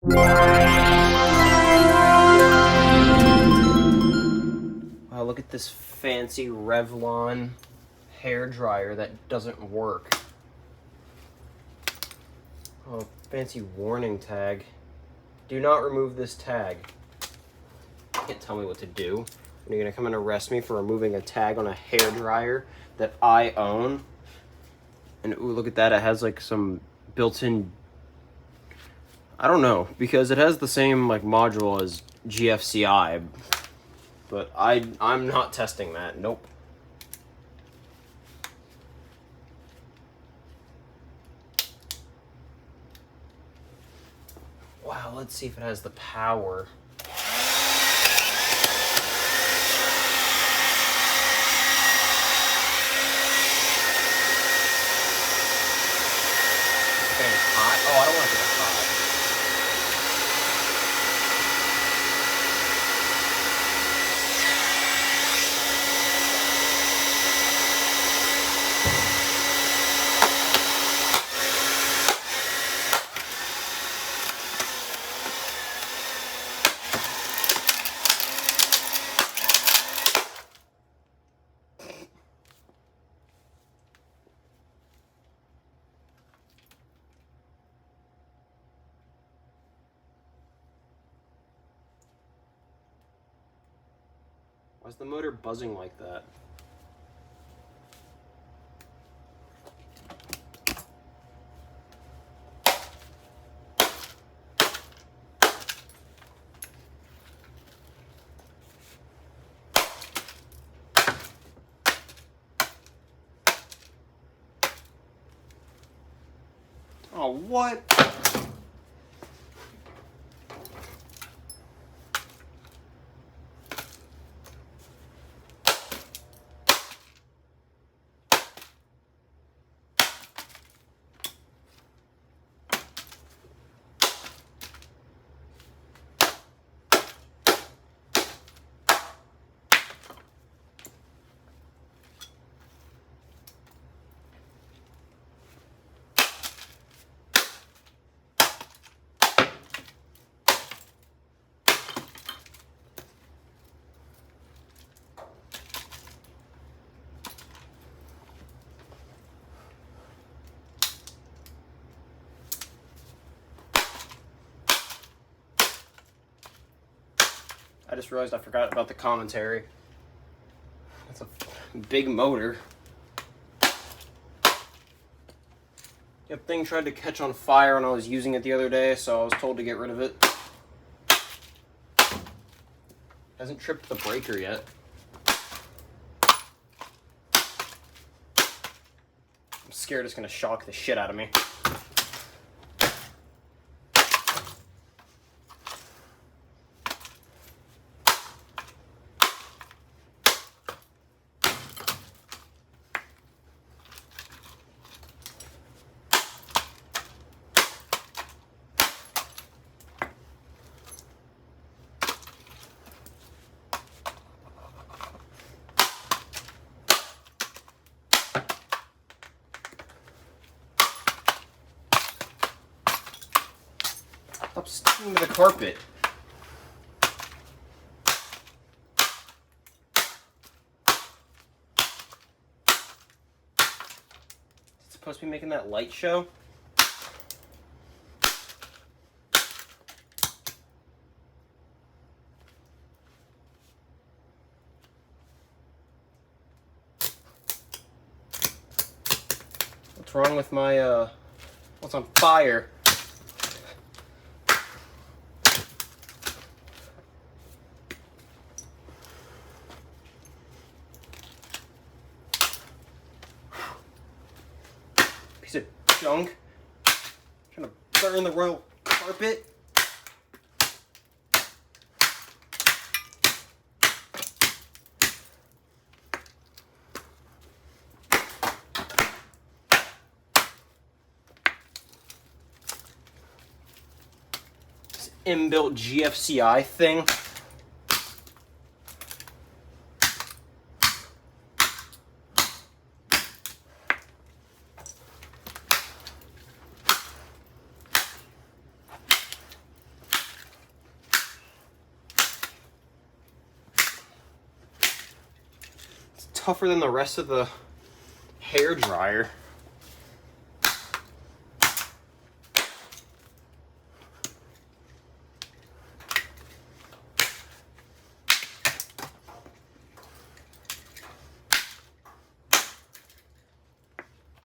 Wow, look at this fancy Revlon hair dryer that doesn't work. Oh, fancy warning tag. Do not remove this tag. You can't tell me what to do. You're gonna come and arrest me for removing a tag on a hair dryer that I own. And ooh, look at that, it has like some built-in, I don't know, because it has the same like module as GFCI, but I'm not testing that. Nope. Wow, let's see if it has the power. Okay, it's hot. Oh, I don't want it to get hot. Why's the motor buzzing like that? Oh, what? I just realized I forgot about the commentary. That's a big motor. That thing tried to catch on fire when I was using it the other day, so I was told to get rid of it. Hasn't tripped the breaker yet. I'm scared it's gonna shock the shit out of me. Stop sticking to the carpet. Is it supposed to be making that light show? What's wrong with my, what's on fire? Piece of junk. Trying to burn the royal carpet. This inbuilt GFCI thing. tougher than the rest of the hair dryer.